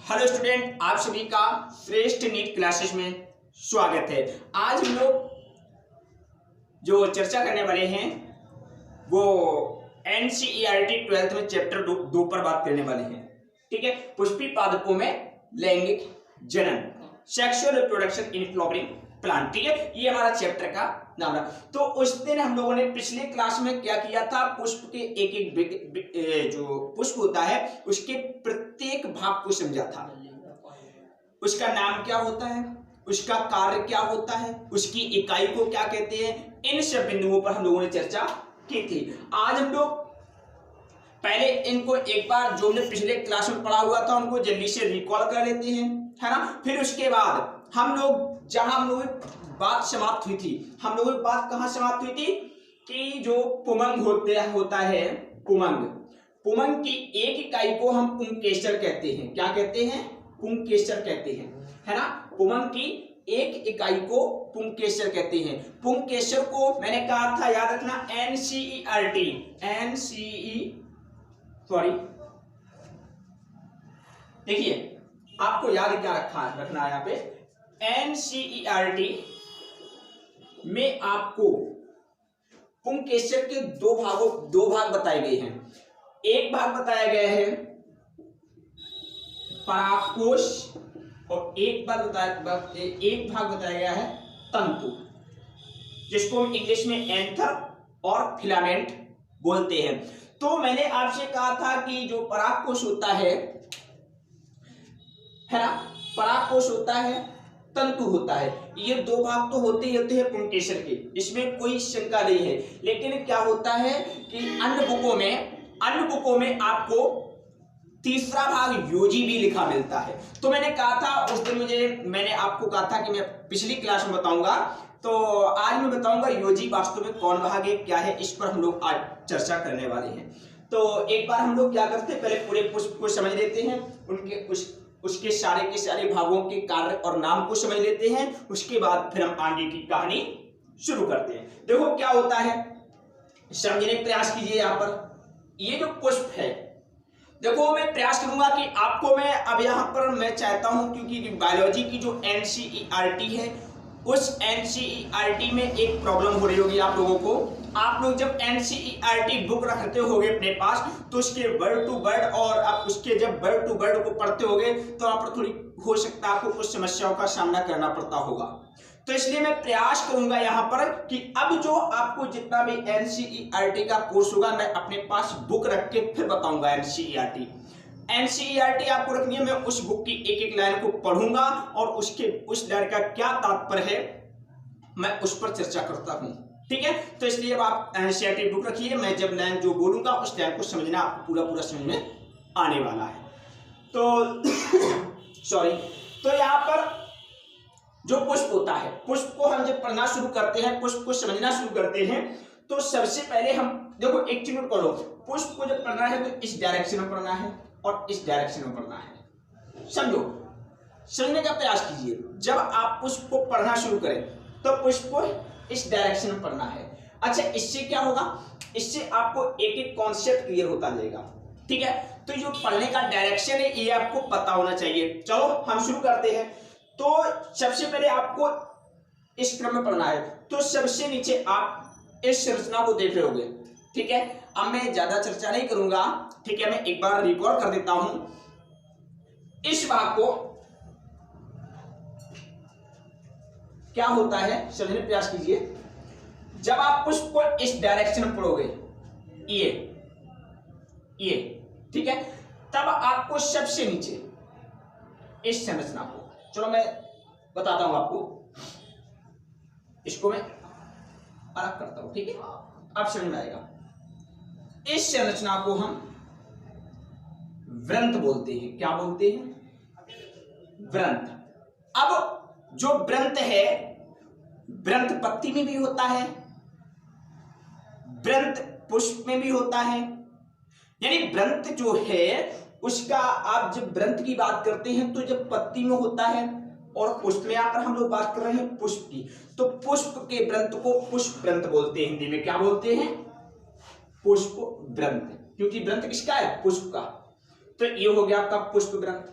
Hello student, आप सभी का श्रेष्ठ नीट क्लासेस में स्वागत है। आज हम लोग जो चर्चा करने वाले हैं वो एनसीईआरटी 12th में चैप्टर 2 पर बात करने वाले हैं। ठीक है, पुष्पी पादपों में लैंगिक जनन, sexual reproduction in flowering plant. ठीक है, ये हमारा चैप्टर का नाम रहा। तो उस दिन हम लोगों ने पिछले क्लास में क्या किया था, पुष्प के एक एक जो पुष्प होता है उसके प्रत्येक भाग को समझा था। उसका नाम क्या होता है, उसका कार्य क्या होता है, उसकी इकाई को क्या कहते हैं, इन सब बिंदुओं पर हम लोगों ने चर्चा की थी। आज हम लोग पहले इनको एक बार जो हमने पिछले क्लास में पढ़ा हुआ था उनको जल्दी से रिकॉल कर लेते हैं, है ना। फिर उसके बाद हम लोग जहां हम लोग बात समाप्त हुई थी, हम लोगों की बात कहां समाप्त हुई थी कि जो पुमंग होता है, पुमंग की एक इकाई को हम पुंकेसर कहते हैं। क्या कहते हैं? पुंकेसर कहते हैं, है ना। पुमंग की एक इकाई को पुंकेसर कहते हैं। पुंकेसर को मैंने कहा था, याद रखना, देखिए आपको याद क्या रखना है यहाँ पे, एनसीईआरटी में आपको पुंकेसर के दो भाग बताए गए हैं। एक भाग बताया गया है परागकोश और एक भाग बताया गया है तंतु, जिसको हम इंग्लिश में एंथर और फिलामेंट बोलते हैं। तो मैंने आपसे कहा था कि जो परागकोश होता है ना, परागकोश होता है, तंतु होता है, ये दो भाग तो होते ही होते हैं पुंकेसर के, इसमें कोई शंका नहीं है। लेकिन क्या होता है कि अन्य बुकों में आपको तीसरा भाग योजी भी लिखा मिलता है। तो मैंने कहा था उस दिन, मैंने आपको कहा था कि मैं पिछली क्लास में बताऊंगा, तो आज मैं बताऊंगा योजी वास्तव में कौन भाग है, क्या है, इस पर हम लोग आज चर्चा करने वाले हैं। तो एक बार हम लोग क्या करते हैं, पहले पूरे पुष्प को समझ लेते हैं, उसके सारे के सारे भागों के कार्य और नाम को समझ लेते हैं। उसके बाद फिर हम आगे की कहानी शुरू करते हैं। देखो क्या होता है, समझने का प्रयास कीजिए। यहाँ पर ये जो पुष्प है, देखो मैं प्रयास करूंगा कि आपको मैं अब यहाँ पर मैं चाहता हूं, क्योंकि बायोलॉजी की जो एनसीईआरटी है उस एनसीईआरटी में एक प्रॉब्लम हो रही होगी आप लोगों को। आप लोग जब एनसीईआरटी बुक रखते होगे अपने पास, तो उसके वर्ड टू वर्ड और आप उसके जब वर्ड टू वर्ड को पढ़ते होगे तो आप थोड़ी हो सकता है आपको कुछ समस्याओं का सामना करना पड़ता होगा। तो इसलिए मैं प्रयास करूंगा यहाँ पर कि अब जो आपको जितना भी एनसीईआरटी का कोर्स होगा मैं अपने पास बुक रख के फिर बताऊंगा। एनसीईआरटी आपको रखनी है, मैं उस बुक की एक एक लाइन को पढ़ूंगा और उस लाइन का क्या तात्पर्य है मैं उस पर चर्चा करता हूं। ठीक है, तो इसलिए अब आप एनसीईआरटी बुक रखिए, मैं जब लाइन जो बोलूंगा उस लाइन को समझना आपको पूरा समझ में आने वाला है। तो सॉरी, तो यहाँ पर जो पुष्प होता है, पुष्प को हम जब पढ़ना शुरू करते हैं, पुष्प को समझना शुरू करते हैं, तो सबसे पहले हम देखो एक चीज नोट करो, पुष्प को जब पढ़ना है तो इस डायरेक्शन में पढ़ना है और इस डायरेक्शन में पढ़ना है। समझने का प्रयास कीजिए। जब आप पुष्प को पढ़ना शुरू करें तो पुष्प को इस डायरेक्शन में पढ़ना है। अच्छा, इससे क्या होगा, इससे आपको एक एक कॉन्सेप्ट क्लियर होता जाएगा। ठीक है, तो जो पढ़ने का डायरेक्शन है ये आपको पता होना चाहिए। चलो हम शुरू करते हैं। तो सबसे पहले आपको इस क्रम में पढ़ना है। तो सबसे नीचे आप इस संरचना को देख रहे होंगे। ठीक है, अब मैं ज्यादा चर्चा नहीं करूंगा। ठीक है, मैं एक बार रिकॉर्ड कर देता हूं। इस भाग को क्या होता है समझने प्रयास कीजिए। जब आप पुष्प को इस डायरेक्शन में पढ़ोगे, ये ठीक है, तब आपको सबसे नीचे इस संरचना को, चलो मैं बताता हूं आपको, इसको मैं अलग करता हूं। ठीक है, अब समझ में आएगा। इस संरचना को हम व्रंत बोलते हैं। क्या बोलते हैं? व्रंत। अब जो व्रंत है, व्रंत पत्ती में भी होता है, व्रंत पुष्प में भी होता है। यानी व्रंत जो है उसका, आप जब व्रंत की बात करते हैं तो जब पत्ती में होता है, और पुष्प में यहां पर हम लोग बात कर रहे हैं पुष्प की, तो पुष्प के व्रंत को पुष्प व्रंत बोलते हैं। हिंदी में क्या बोलते हैं? पुष्प व्रंत, क्योंकि व्रंत किसका है? पुष्प का। तो ये हो गया आपका पुष्प व्रंत।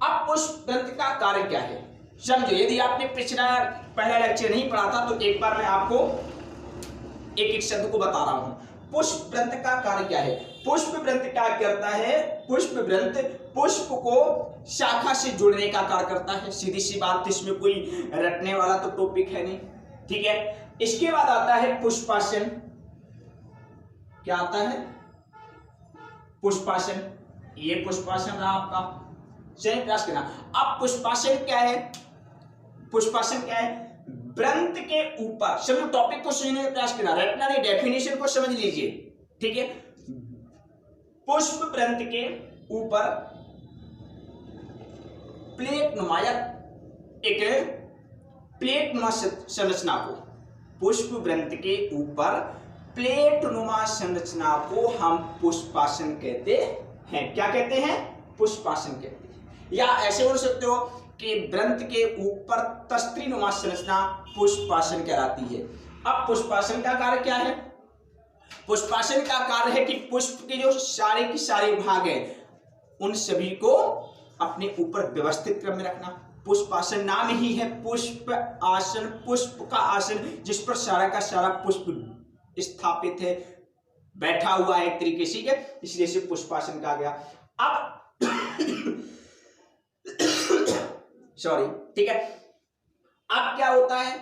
अब पुष्प ग्रंथ का कार्य क्या है समझो। यदि आपने पहला लेक्चर नहीं पढ़ा था तो एक बार मैं आपको एक एक शब्द को बता रहा हूं। पुष्प ग्रंथ का कार्य क्या है? पुष्प ग्रंथ क्या करता है? पुष्प ग्रंथ पुष्प को शाखा से जोड़ने का कार्य करता है। सीधी सी बात, इसमें कोई रटने वाला तो टॉपिक है नहीं, ठीक है। इसके बाद आता है पुष्पासन। क्या आता है? पुष्पासन। ये पुष्पासन रहा आपका, चलिए प्रयास करना। अब पुष्पासन क्या है? पुष्पासन क्या है? ग्रंथ के ऊपर, समझो टॉपिक को समझने का प्रयास करना, रटना नहीं, डेफिनेशन को समझ लीजिए, ठीक है। पुष्प ग्रंथ के ऊपर प्लेट नुमा एक प्लेट नुमा संरचना को, पुष्प ग्रंथ के ऊपर प्लेट नुमा संरचना को हम पुष्पासन कहते हैं। क्या कहते हैं? पुष्पासन कहते हैं। या ऐसे बोल सकते हो कि ग्रंथ के ऊपर तस्त्री नुमा संरचना पुष्पासन कहलाती है। अब पुष्पासन का कार्य क्या है? पुष्पासन का कार्य है कि पुष्प के जो सारे के सारे भाग हैं उन सभी को अपने ऊपर व्यवस्थित क्रम में रखना। पुष्पासन नाम ही है पुष्प आसन, पुष्प का आसन, जिस पर सारा का सारा पुष्प स्थापित है, बैठा हुआ है एक तरीके से, इसलिए इसे पुष्पासन कहा गया। अब सॉरी, ठीक है। अब क्या होता है?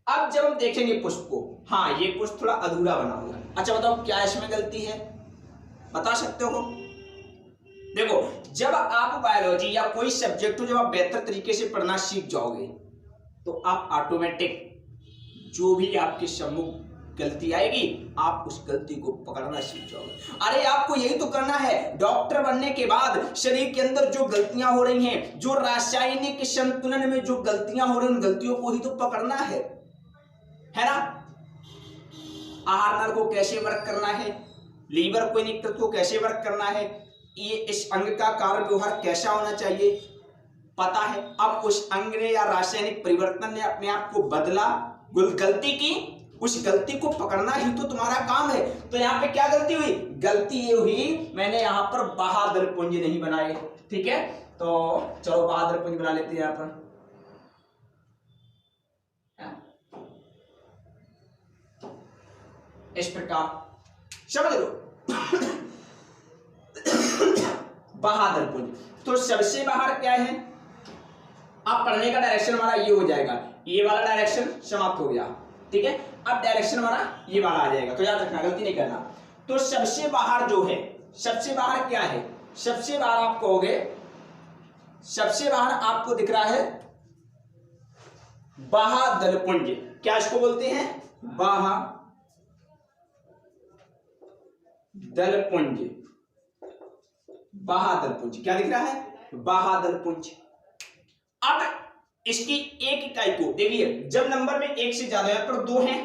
अब जब हम देखेंगे पुष्प को, हाँ ये पुष्प थोड़ा अधूरा बना हुआ है। अच्छा बताओ क्या इसमें गलती है? बता सकते हो? देखो, जब आप बायोलॉजी या कोई सब्जेक्ट हो जब आप बेहतर तरीके से पढ़ना सीख जाओगे तो आप ऑटोमेटिक जो भी आपके सम्मुख गलती आएगी आप उस गलती को पकड़ना सीख जाओगे। अरे आपको यही तो करना है, डॉक्टर बनने के बाद शरीर के अंदर जो गलतियां हो रही हैं, जो रासायनिक संतुलन में जो गलतियां हो रही हैं, उन गलतियों को ही तो पकड़ना है ना। आहार नल को कैसे वर्क करना है, लीवर को यकृत को कैसे वर्क करना है, ये इस अंग का कार्य व्यवहार कैसा होना चाहिए पता है। अब उस अंग ने या रासायनिक परिवर्तन ने अपने आप को बदला, गलती की, उस गलती को पकड़ना ही तो तुम्हारा काम है। तो यहाँ पे क्या गलती हुई? गलती ये हुई मैंने यहाँ पर बहादुर पुंज नहीं बनाए, ठीक है। तो चलो बहादुर पुंज बना लेते हैं यहाँ पर। इस प्रकार समझ लो बहादुर पुंज। तो सबसे बाहर क्या है? अब पढ़ने का डायरेक्शन हमारा ये हो जाएगा, ये वाला डायरेक्शन समाप्त हो गया, ठीक है। अब डायरेक्शन हमारा ये वाला आ जाएगा, तो याद रखना, गलती नहीं करना। तो सबसे बाहर जो है, सबसे बाहर क्या है? सबसे बाहर आप कहोगे, सबसे बाहर आपको दिख रहा है बहादुर पुंज। क्या इसको बोलते हैं? बहादुर पुंज। बहादुर पुंज क्या दिख रहा है? बहादुर पुंज। अब इसकी एक इकाई को देखिए, जब नंबर में एक से ज्यादा, यहाँ पर 2 हैं,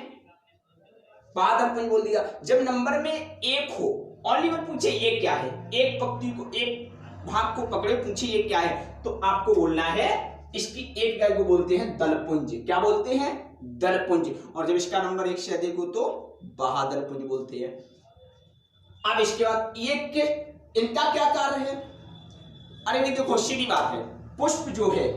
बहादुर पुंज बोल दिया। जब नंबर में 1 हो, ओनली वन पूछे ये क्या है, एक पक्ति को, एक भाग को पकड़े पूछे ये क्या है, तो आपको बोलना है इसकी एक इकाई को बोलते हैं दलपुंज। क्या बोलते हैं? दलपुंज। और जब इसका नंबर 1 से अधिक हो तो बहादुर पुंज बोलते हैं। अब इसके बाद ये इनका क्या कार्य है? अरे भाई देखो सीधी बात है, पुष्प जो है,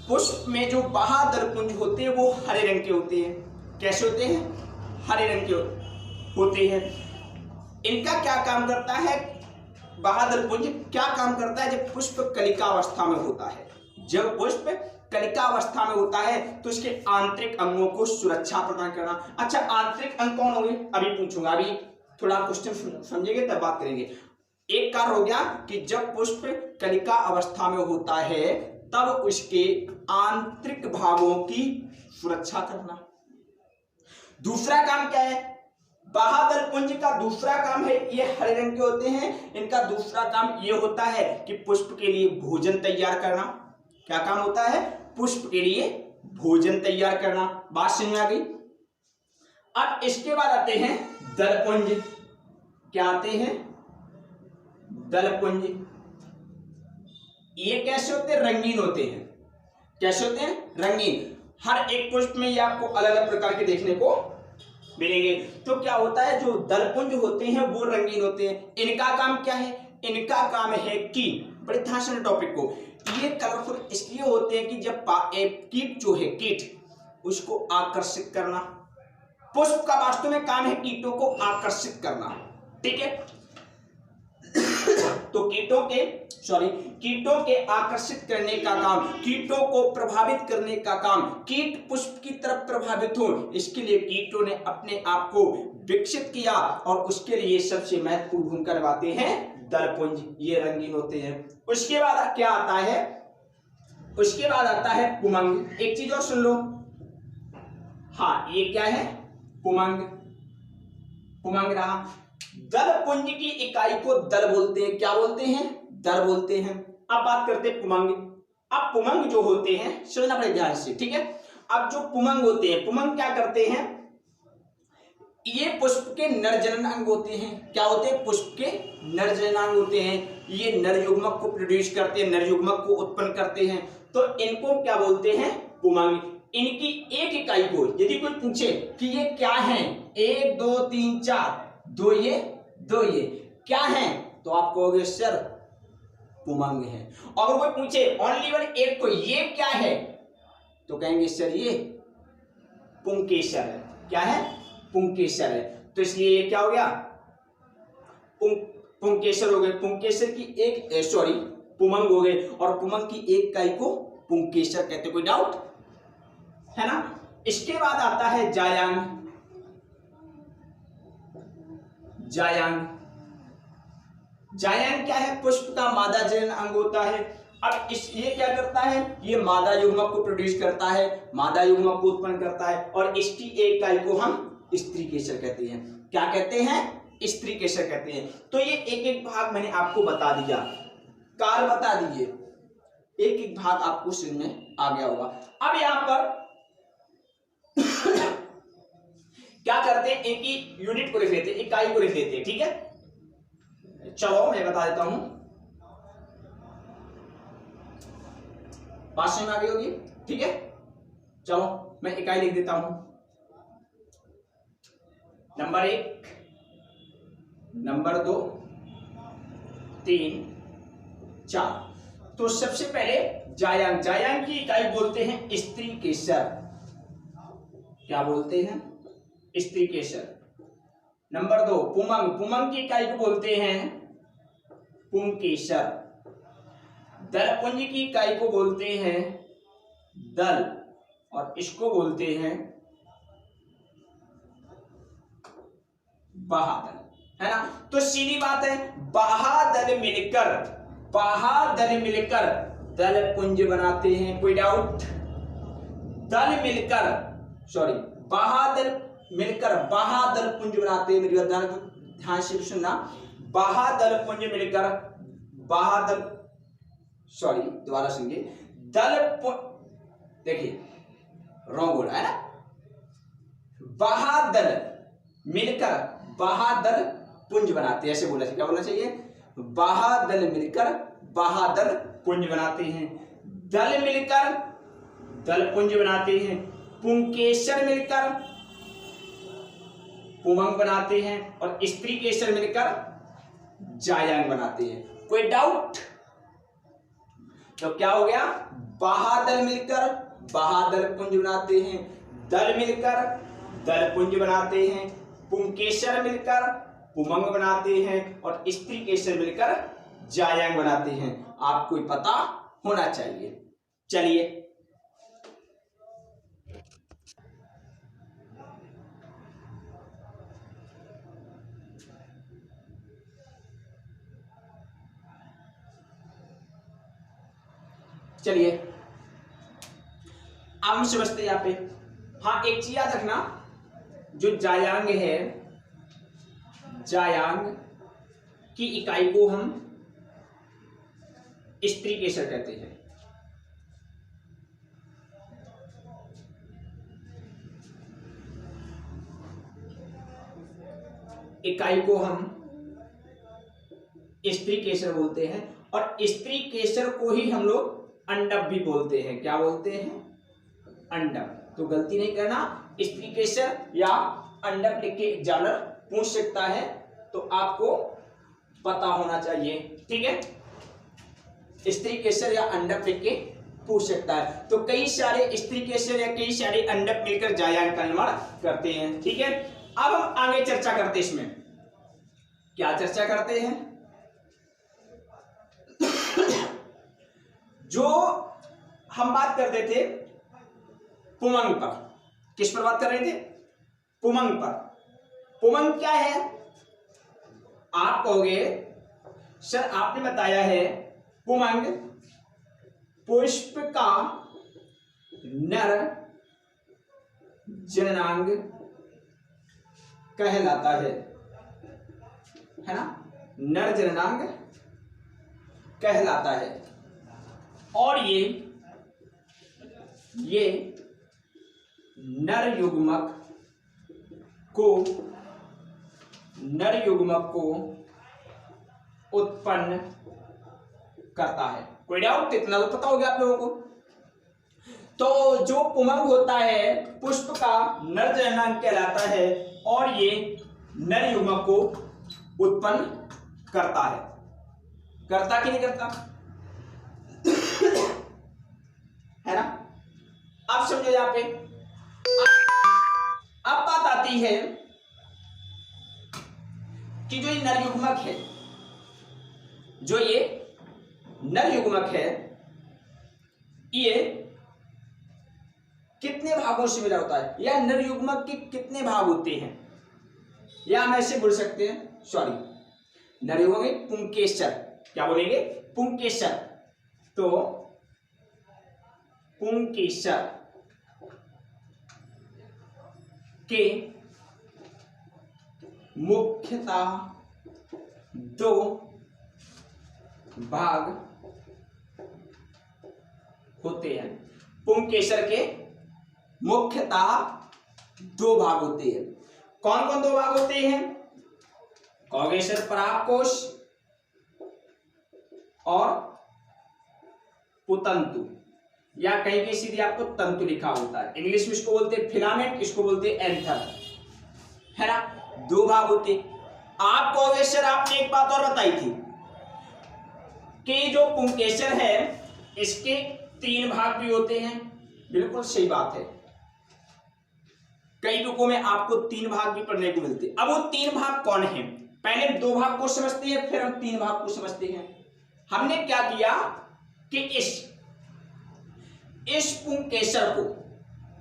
पुष्प में जो बहादुर पुंज होते हैं वो हरे रंग के होते हैं। कैसे होते हैं? हरे रंग के होते हैं। इनका क्या काम करता है? बहादुर पुंज क्या काम करता है? जब पुष्प कलिका अवस्था में होता है, जब पुष्प कलिका अवस्था में होता है तो इसके आंतरिक अंगों को सुरक्षा प्रदान करना। अच्छा आंतरिक अंग कौन होंगे अभी पूछूंगा, अभी थोड़ा क्वेश्चन समझेंगे तब बात करेंगे। एक कार्य हो गया कि जब पुष्प कलिका अवस्था में होता है तब उसके आंतरिक भागों की सुरक्षा करना। दूसरा काम क्या है? बहादुर पुंज का दूसरा काम है, ये हरे रंग के होते हैं, इनका दूसरा काम ये होता है कि पुष्प के लिए भोजन तैयार करना। क्या काम होता है? पुष्प के लिए भोजन तैयार करना। बात समझ में आ गई? अब इसके बाद आते हैं दलपुंज। क्या आते हैं? दलपुंज। ये कैसे होते हैं? रंगीन होते हैं। कैसे होते हैं? रंगीन। हर एक पुष्प में ये आपको अलग अलग प्रकार के देखने को मिलेंगे। तो क्या होता है, जो दलपुंज होते हैं वो रंगीन होते हैं। इनका काम क्या है? इनका काम है कि, बड़े ध्यान से टॉपिक को, ये कलरफुल इसलिए होते हैं कि जब कीट जो है कीट उसको आकर्षित करना, पुष्प का वास्तव में काम है कीटों को आकर्षित करना, ठीक है। तो कीटों के आकर्षित करने का काम, कीटों को प्रभावित करने का काम, कीट पुष्प की तरफ प्रभावित हो, इसके लिए कीटों ने अपने आप को विकसित किया और उसके लिए सबसे महत्वपूर्ण भूमिका निभाते हैं दलपुंज, ये रंगीन होते हैं। उसके बाद क्या आता है, उसके बाद आता है पुमंग। एक चीज और सुन लो, हाँ ये क्या है, पुमंग, पुमंग रहा। दलपुंज की इकाई को दल बोलते हैं, क्या बोलते हैं, दल बोलते हैं। अब बात करते हैं पुमंग। अब पुमंग जो होते हैं, सुनना बड़े ध्यान से, ठीक है। अब जो पुमंग होते हैं, पुमंग क्या करते हैं, ये पुष्प के नर जननांग होते हैं। क्या होते हैं, पुष्प के नर जननांग होते हैं। ये नर युग्मक को प्रोड्यूस करते हैं, नर युग्मक को उत्पन्न करते हैं, तो इनको क्या बोलते हैं, पुमंग। इनकी एक इकाई को यदि कोई पूछे कि ये क्या है, 1 2 3 4, दो ये क्या है, तो आप कहोगे सर पुमंग है। और कोई पूछे ओनली वन एक को, ये क्या है, तो कहेंगे सर ये पुंकेसर है। क्या है, पुंकेसर है। तो इसलिए ये क्या हो गया, पुंकेसर हो गए। पुंकेसर की एक पुमंग हो गए, और पुमंग की एक इकाई को पुंकेसर कहते, कोई डाउट है ना। इसके बाद आता है जायांग। जायांग क्या है, पुष्प का मादा जनन अंग होता है। अब ये क्या करता है, ये मादा युग्मक को प्रोड्यूस करता है, मादा युग्मक को उत्पन्न करता है, और इसकी एक इकाई को हम स्त्री केसर कहते हैं। क्या कहते हैं, स्त्री केसर कहते हैं। तो ये एक एक भाग मैंने आपको बता दिया, कार्य बता दीजिए, एक एक भाग आपको समझ में आ गया होगा। अब यहां पर क्या करते हैं, एक ही यूनिट को लिख लेते हैं, इकाई को लिख लेते हैं, ठीक है। चलो मैं बता देता हूं, बात समझ में आ गई होगी, ठीक है। चलो मैं इकाई लिख देता हूं। Number 1, number 2, 3, 4। तो सबसे पहले जायांग। जायांग की इकाई बोलते हैं स्त्री केसर। क्या बोलते हैं, स्त्री केसर। नंबर 2 पुमंग। पुमंग की इकाई को बोलते हैं पुंकेसर। दलपुंज की इकाई को बोलते हैं दल, और इसको बोलते हैं बहादल, है ना। तो सीधी बात है, बहादल मिलकर दलपुंज बनाते हैं। कोई डाउट, बहादल मिलकर बहादल पुंज बनाते हैं। मेरी बात ध्यान से सुनना, बहादल पुंज मिलकर दोबारा सुनिए, देखिए रॉन्ग बोला है ना, बहादल मिलकर बहादल पुंज बनाते हैं, ऐसे बोलना चाहिए। क्या बोलना चाहिए, बहादल मिलकर बहादल पुंज बनाते हैं। दल मिलकर दल पुंज बनाते हैं। पुंकेसर मिलकर पुमंग बनाते हैं, और स्त्री केसर मिलकर जायांग बनाते हैं। कोई डाउट, तो क्या हो गया, बहादल मिलकर बहादल पुंज बनाते हैं, दल मिलकर दल पुंज बनाते हैं, पुंकेसर मिलकर पुमंग बनाते हैं, और स्त्री केसर मिलकर जायांग बनाते हैं। आपको पता होना चाहिए। चलिए अब हम समझते हैं यहाँ पे। हाँ एक चीज याद रखना, जो जायांग है, जायांग की इकाई को हम स्त्री केसर कहते हैं। इकाई को हम स्त्री केसर बोलते हैं, और स्त्री केसर को ही हम लोग अंडक भी बोलते हैं। क्या बोलते हैं, अंडक। तो गलती नहीं करना, स्त्री केसर या अंडक लिख के एग्जामिनर पूछ सकता है, तो आपको पता होना चाहिए। ठीक है, स्त्रीकेसर या अंडक लिख के पूछ सकता है। तो कई सारे स्त्रीकेसर या कई सारे अंडक मिलकर जायांग का निर्माण करते हैं। ठीक है, अब हम आगे चर्चा करते हैं। इसमें क्या चर्चा करते हैं? जो हम बात करते थे पुमंग पर, किस पर बात कर रहे थे? पुमंग पर। पुमंग क्या है? आप कहोगे सर आपने बताया है पुमंग पुष्प का नर जननांग कहलाता है ना? नर जननांग कहलाता है। और ये नर युग्मक को उत्पन्न करता है। कोई डाउट? इतना तो पता हो गया आप लोगों को। तो जो पुमंग होता है पुष्प का नर जननांग कहलाता है और ये नर युग्मक को उत्पन्न करता है। करता कि नहीं करता? है ना? अब समझो यहां पे। अब बात आती है कि जो ये नर युग्मक है, जो ये नर युग्मक है, ये कितने भागों से मिला होता है, या नर युग्मक के कितने भाग होते हैं? या हम ऐसे बोल सकते हैं, सॉरी, नर युग्मक में पुंकेसर, क्या बोलेंगे? पुंकेसर। तो पुंकेसर के मुख्यतः दो भाग होते हैं। पुंकेसर के मुख्यतः दो भाग होते हैं। कौन कौन दो भाग होते हैं? कहोगे सर परागकोश और पुतंतु, या कहीं कहीं सीधे आपको तंतु लिखा होता है। इंग्लिश में इसको बोलते हैं फिलामेंट, इसको बोलते हैं एंथर, है ना? दो भाग होते। आप कहोगे सर आपने एक बात और बताई थी कि जो पुंकेसर है इसके तीन भाग भी होते हैं। बिल्कुल सही बात है, कई बुकों में आपको तीन भाग भी पढ़ने को मिलते हैं। अब वो तीन भाग कौन है? पहले दो भाग को समझते हैं, फिर हम तीन भाग को समझते हैं। हमने क्या किया कि इस पुंकेसर को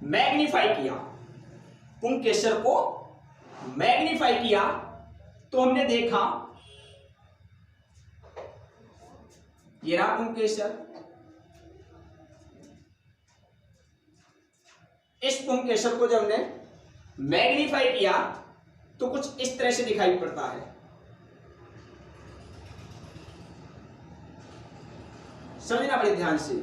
मैग्नीफाई किया, पुंकेसर को मैग्नीफाई किया, तो हमने देखा ये रहा पुंकेसर। इस पुंकेसर को जब हमने मैग्नीफाई किया तो कुछ इस तरह से दिखाई पड़ता है। समझना बड़े ध्यान से।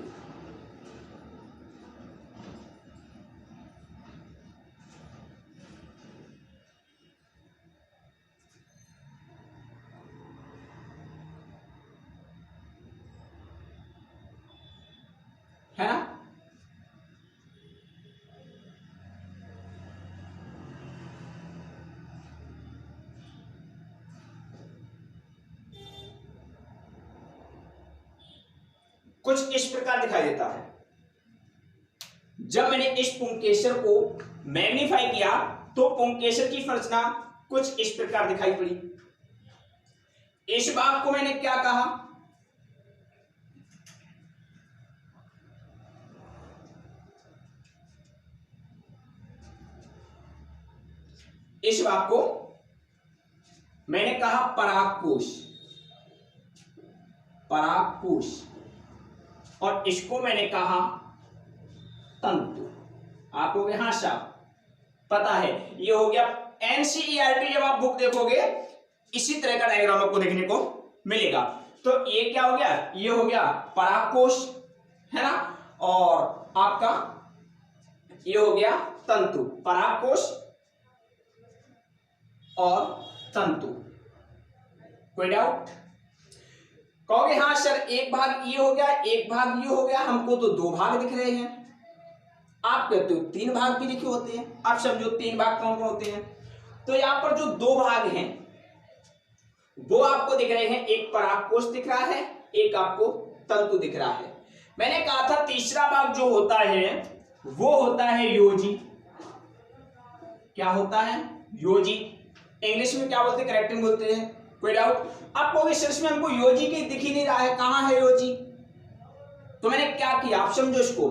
है ना? कुछ इस प्रकार दिखाई देता है। जब मैंने इस पुंकेसर को मैग्नीफाई किया तो पुंकेसर की संरचना कुछ इस प्रकार दिखाई पड़ी। इस भाग को मैंने क्या कहा? इस भाग को मैंने कहा परागकोश, परागकोश, और इसको मैंने कहा तंतु। आपको हाँ साहब पता है, ये हो गया एनसीईआरटी। जब आप बुक देखोगे इसी तरह का डायग्राम आपको देखने को मिलेगा। तो ये क्या हो गया? ये हो गया परागकोश, है ना? और आपका ये हो गया तंतु, परागकोश और तंतु। कोई डाउट? कहोगे हाँ सर एक भाग ये हो गया, एक भाग ये हो गया, हमको तो दो भाग दिख रहे हैं। आप कहते हो तीन भाग भी लिखे होते हैं। आप समझो तीन भाग कौन कौन होते हैं। तो यहां पर जो दो भाग हैं वो आपको दिख रहे हैं, एक परागकोश दिख रहा है, एक आपको तंतु दिख रहा है। मैंने कहा था तीसरा भाग जो होता है वो होता है योजी। क्या होता है? योजी। इंग्लिश में क्या बोलते हैं? करेक्टिंग बोलते हैं। कोई डाउट? आपको रिसर्च में हमको योजी के दिख ही नहीं रहा है, कहां है योजी? तो मैंने क्या किया, आप समझो इसको।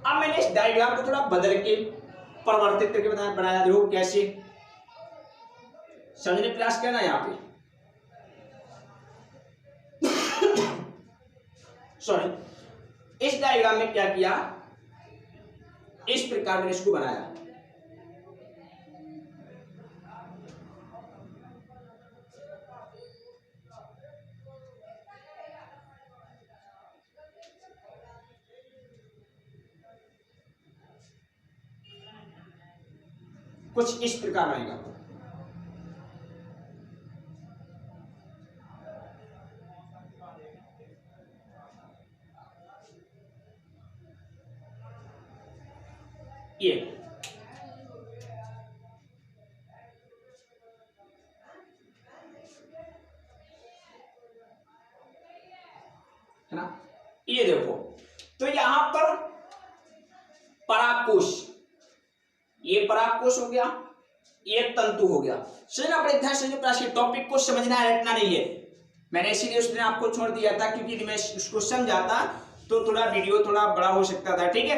अब मैंने इस डायग्राम को थोड़ा बदल के परिवर्तित करके बनाया। देखो कैसे, समझने प्रयास करना यहां पे। सॉरी, इस डायग्राम में क्या किया, इस प्रकार मैंने इसको बनाया। कुछ इस प्रकार आएगा। ये है ना, ये देखो। तो यहां पर परागकोश, ये परागकोश हो गया, ये तंतु हो गया। सुनना अपने ध्यान से प्रयास, टॉपिक को समझना है, रटना नहीं है। मैंने इसीलिए उस दिन आपको छोड़ दिया था, क्योंकि मैं उसको समझाता तो थोड़ा वीडियो थोड़ा बड़ा हो सकता था। ठीक है,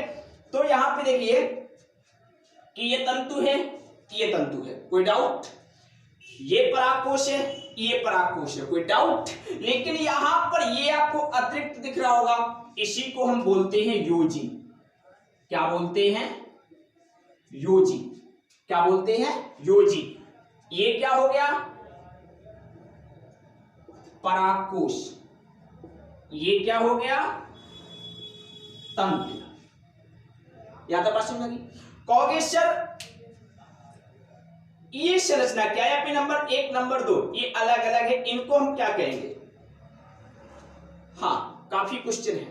तो यहां पे देखिए कि ये तंतु है, ये तंतु है, कोई डाउट? ये परागकोश है, ये परागकोश है, कोई डाउट? लेकिन यहां पर ये आपको अतिरिक्त दिख रहा होगा, इसी को हम बोलते हैं योजी। क्या बोलते हैं? योजी। क्या बोलते हैं? योजी। ये क्या हो गया? परागकोश। ये क्या हो गया? तंतु। या तो बात समझ लगी? कॉगेशन, ये संरचना क्या है? पे नंबर 1 नंबर 2 ये अलग अलग है, इनको हम क्या कहेंगे? हाँ, काफी क्वेश्चन है,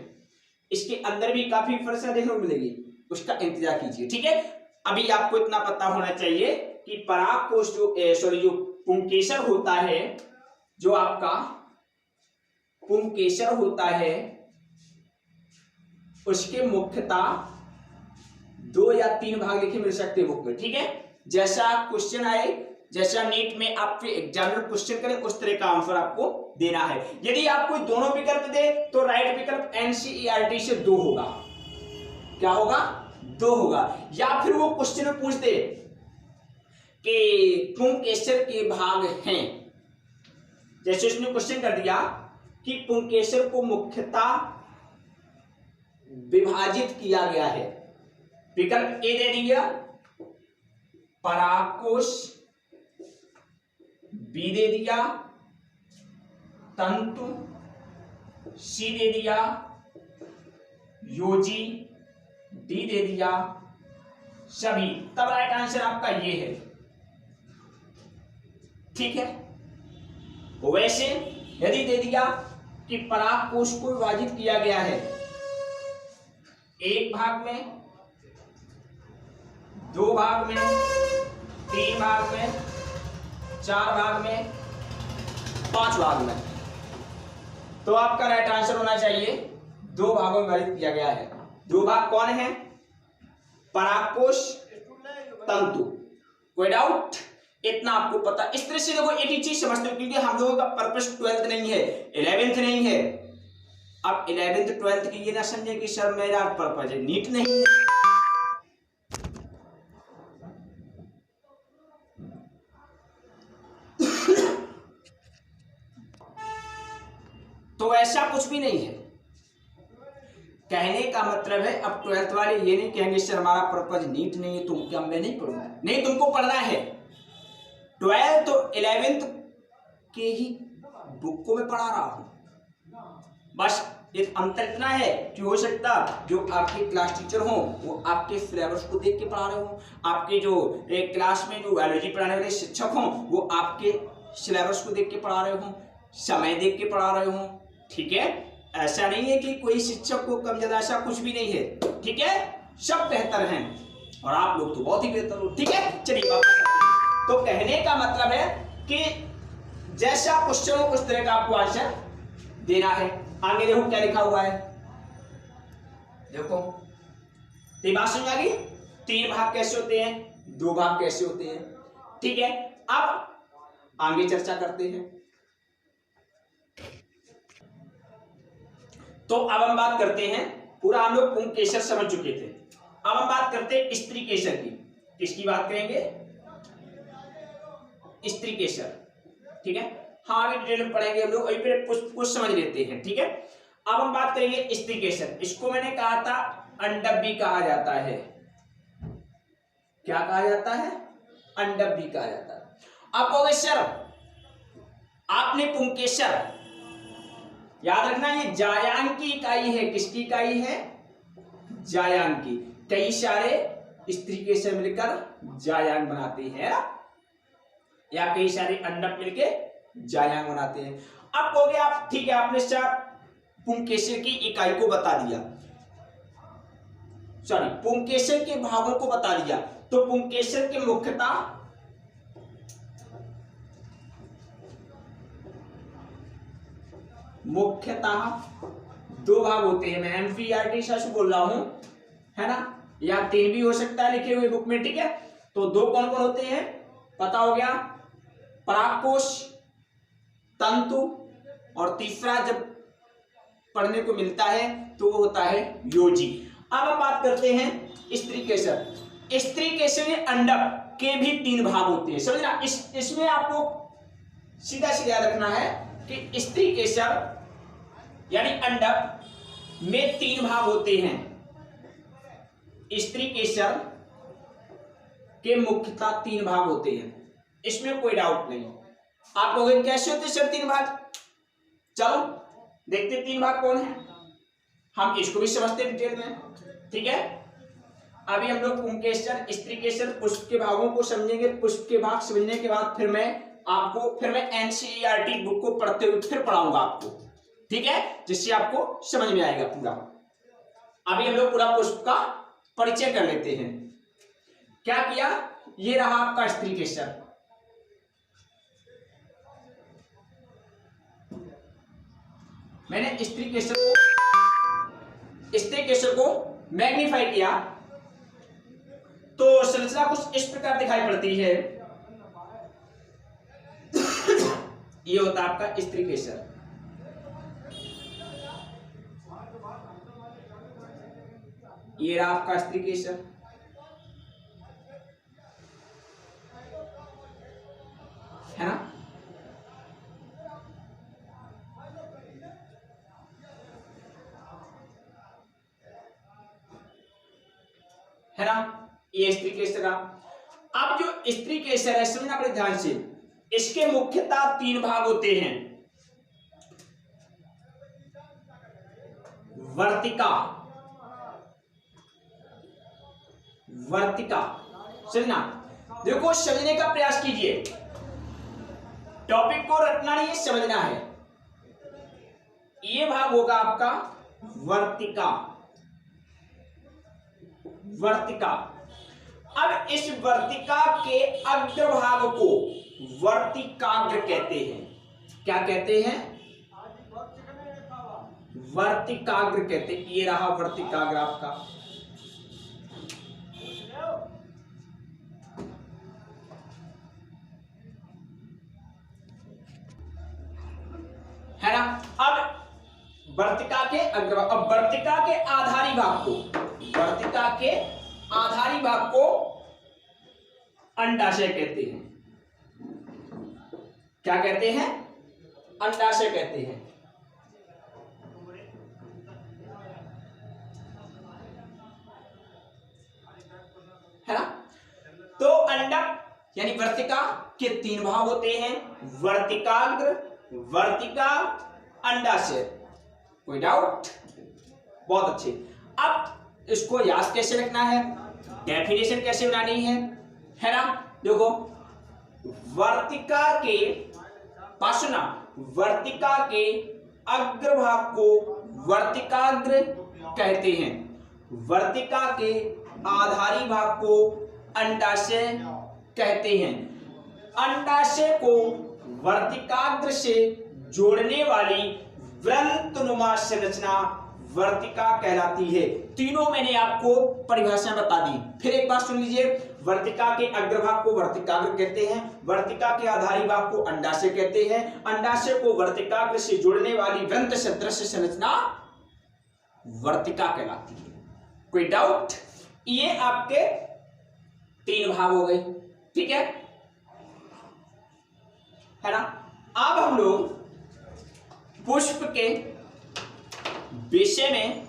इसके अंदर भी काफी फर्क देखने को मिलेगी, उसका इंतजार कीजिए। ठीक है, अभी आपको इतना पता होना चाहिए कि परागकोश जो पुंकेसर होता है, जो आपका पुंकेसर होता है, उसके मुख्यतः 2 या 3 भाग लिखे मिल सकते हैं बुक में। ठीक है, जैसा क्वेश्चन आए, जैसा नीट में आपके एग्जामिनर क्वेश्चन करे, उस तरह का आंसर आपको देना है। यदि आपको दोनों विकल्प दे तो राइट विकल्प एनसीईआरटी से 2 होगा। क्या होगा? 2 होगा। या फिर वो क्वेश्चन में पूछ दे कि पुंकेसर के भाग हैं, जैसे उसने क्वेश्चन कर दिया कि पुंकेसर को मुख्यतः विभाजित किया गया है। विकल्प ए दे दिया परागकोश, बी दे दिया तंतु, सी दे दिया योजी, डी दे दिया सभी। तब राइट आंसर आपका ये है। ठीक है, वैसे यदि दे दिया कि परागकोश को विभाजित किया गया है 1 भाग में, 2 भाग में, 3 भाग में, 4 भाग में, 5 भाग में, तो आपका राइट आंसर होना चाहिए 2 भागों में विभाजित किया गया है। 2 भाग कौन है? परागकोश, तंतु। कोई डाउट? इतना आपको पता। इस तरह से देखो, एक ही चीज समझते हो, क्योंकि हम लोगों का पर्पस 12th नहीं है, 11th नहीं है। अब 11th 12th की ये ना समझे कि सर मेरा पर्पस है, नीट नहीं है। तो ऐसा कुछ भी नहीं है। कहने का मतलब है, अब 12th वाले ये नहीं कहेंगे सर हमारा पर्पस नीट नहीं है, तुम क्या मैं नहीं पढ़ूंगा। नहीं, तुमको पढ़ना है। 12th तो 11th के ही बुक को मैं पढ़ा रहा हूं। बस एक अंतर इतना है कि हो सकता जो आपके क्लास टीचर हो वो आपके सिलेबस को देख के पढ़ा रहे हो, आपके जो एक क्लास में जो बायोलॉजी पढ़ाने वाले शिक्षक हो वो आपके सिलेबस को देख के पढ़ा रहे हो, समय देख के पढ़ा रहे हो। ठीक है, ऐसा नहीं है कि कोई शिक्षक को कम ज्यादा, ऐसा कुछ भी नहीं है। ठीक है, सब बेहतर हैं और आप लोग तो बहुत ही बेहतर हो। ठीक है, चलिए वापस। तो कहने का मतलब है कि जैसा क्वेश्चन हो उस तरह का आपको आंसर देना है। आगे देखो क्या लिखा हुआ है, देखो तो बात समझ आ गई। 3 भाग कैसे होते हैं, 2 भाग कैसे होते हैं, ठीक है। अब आगे चर्चा करते हैं। तो अब हम बात करते हैं, पूरा हम लोग पुंकेसर समझ चुके थे। अब हम बात करते हैं स्त्रीकेसर की। किसकी बात करेंगे, स्त्रीकेसर, ठीक है। हाँ आगे डिटेल में पढ़ेंगे हम लोग, अभी पहले कुछ समझ लेते हैं, ठीक है। अब हम बात करेंगे स्त्रीकेसर। इसको मैंने कहा था अंडब भी कहा जाता है। क्या कहा जाता है, अंडब भी कहा जाता है। अब कहोगे सर आपने पुंकेसर, याद रखना ये जायांग की इकाई है। किसकी इकाई है, जायांग की। कई सारे स्त्रीकेसर मिलकर जायांग बनाते हैं, या कई सारे अंडक मिलके जायांग बनाते हैं। अब कहोगे आप ठीक है, आपने सर पुंकेसर की इकाई को बता दिया, सॉरी पुंकेसर के भागों को बता दिया। तो पुंकेसर के मुख्यतः 2 भाग होते हैं। मैं एमपीआरटी से बोल रहा हूं, है ना, या 3 भी हो सकता है लिखे हुए बुक में, ठीक है। तो 2 कौन कौन होते हैं, पता हो गया, परागकोश, तंतु, और तीसरा जब पढ़ने को मिलता है तो वो होता है योजी। अब हम बात करते हैं स्त्रीकेसर। स्त्रीकेसर में अंडक के भी 3 भाग होते हैं, समझना। इसमें आपको सीधा सीधा याद रखना है कि स्त्रीकेसर यानी अंडक में 3 भाग होते हैं। स्त्रीकेसर के मुख्यतः 3 भाग होते हैं, इसमें कोई डाउट नहीं। आप लोग कैसे होते सर 3 भाग, चलो देखते 3 भाग कौन है, हम इसको भी समझते डिटेल में, ठीक है। अभी हम लोग पुंकेसर, स्त्रीकेसर, पुष्प के भागों को समझेंगे। पुष्प के भाग समझने के बाद फिर मैं एनसीईआरटी बुक को पढ़ते हुए फिर पढ़ाऊंगा आपको, ठीक है, जिससे आपको समझ में आएगा पूरा। अभी हम लोग पूरा पुष्प का परिचय कर लेते हैं। क्या किया, ये रहा आपका स्त्रीकेसर। मैंने स्त्रीकेसर को मैग्नीफाई किया तो संरचना कुछ इस प्रकार दिखाई पड़ती है। ये होता है आपका स्त्रीकेसर। ये रहा आपका स्त्रीकेसर, है ना। है ना, ये स्त्रीकेसर। अब जो स्त्रीकेसर है समझना अपने ध्यान से, इसके मुख्यतः 3 भाग होते हैं। वर्तिका, वर्तिका, समझना। देखो समझने का प्रयास कीजिए, टॉपिक को रटना नहीं है, समझना है। ये भाग होगा आपका वर्तिका, वर्तिका। अब इस वर्तिका के अग्रभाग को वर्तिकाग्र कहते हैं। क्या कहते हैं, वर्तिकाग्र कहते हैं। ये रहा वर्तिकाग्र आपका, है ना। अब वर्तिका के अग्रभाग, अब वर्तिका के आधारी भाग को, वर्तिका के आधारी भाग को अंडाशय कहते हैं। क्या कहते हैं, अंडाशय कहते हैं, है ना। तो अंडक यानी वर्तिका के 3 भाग होते हैं, वर्तिकाग्र, वर्तिका, अंडाशय। कोई डाउट, बहुत अच्छे। अब इसको याद कैसे रखना है, डेफिनेशन कैसे बनानी है ना। देखो वर्तिका के पासना, वर्तिका के अग्रभाग को वर्तिकाग्र कहते हैं, वर्तिका के आधारी भाग को अंडाशय कहते हैं, अंडाशय को वर्तिकाग्र से जोड़ने वाली वृंतनुमा संरचना वर्तिका कहलाती है। तीनों मैंने आपको परिभाषा बता दी। फिर एक बात सुन लीजिए, वर्तिका के अग्रभाग को वर्तिकाग्र कहते हैं, वर्तिका के आधारी भाग को अंडाशय कहते हैं, अंडाशय को वर्तिकाग्र से जोड़ने वाली वृंत सदृश संरचना वर्तिका कहलाती है। कोई डाउट? ये आपके 3 भाग हो गए, ठीक है ना। अब हम लोग पुष्प के विषय में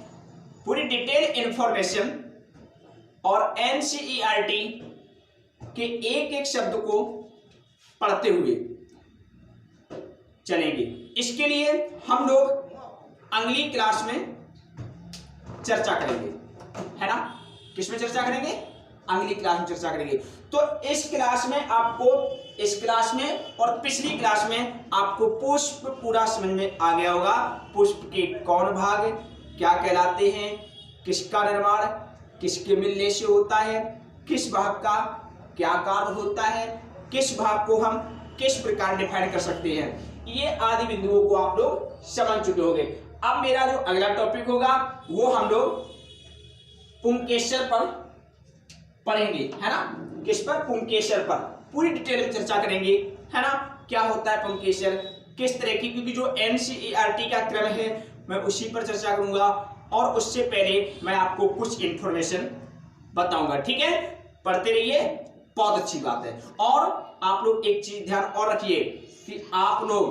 पूरी डिटेल इंफॉर्मेशन और एनसीईआरटी के एक एक शब्द को पढ़ते हुए चलेंगे। इसके लिए हम लोग अगली क्लास में चर्चा करेंगे, है ना। किसमें चर्चा करेंगे? अगली क्लास में चर्चा करेंगे। तो इस क्लास में आपको, इस क्लास में और पिछली क्लास में आपको पुष्प पूरा समझ में आ गया होगा। पुष्प के कौन भाग क्या कहलाते हैं, किसका निर्माण किसके मिलने से होता है, किस भाग का क्या कार्य होता है, किस भाग को हम किस प्रकार डिफाइन कर सकते हैं, ये आदि बिंदुओं को आप लोग समझ चुके होंगे। अब मेरा जो अगला टॉपिक होगा वो हम लोग पुंकेसर पर पढ़ेंगे, है ना। किस पर? पुंकेसर पर पूरी डिटेल में चर्चा करेंगे, है ना। क्या होता है पुंकेसर, किस तरह की, क्योंकि जो एनसीईआरटी का क्रम है मैं उसी पर चर्चा करूंगा और उससे पहले मैं आपको कुछ इंफॉर्मेशन बताऊंगा, ठीक है। पढ़ते रहिए, बहुत अच्छी बात है। और आप लोग एक चीज ध्यान और रखिए कि आप लोग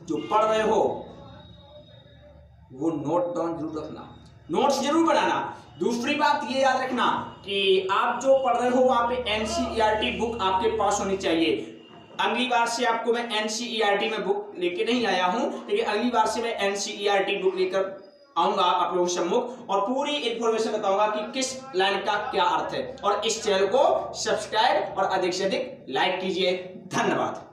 जो पढ़ रहे हो वो नोट डाउन जरूर रखना, नोट्स जरूर बनाना। दूसरी बात ये याद रखना कि आप जो पढ़ रहे हो वहां पे एनसीईआरटी बुक आपके पास होनी चाहिए। अगली बार से आपको मैं एनसीईआरटी में बुक लेके नहीं आया हूं, लेकिन अगली बार से मैं एनसीईआरटी बुक लेकर आऊंगा आप लोगों के सम्मुख और पूरी इंफॉर्मेशन बताऊंगा कि किस लाइन का क्या अर्थ है। और इस चैनल को सब्सक्राइब और अधिक से अधिक लाइक कीजिए। धन्यवाद।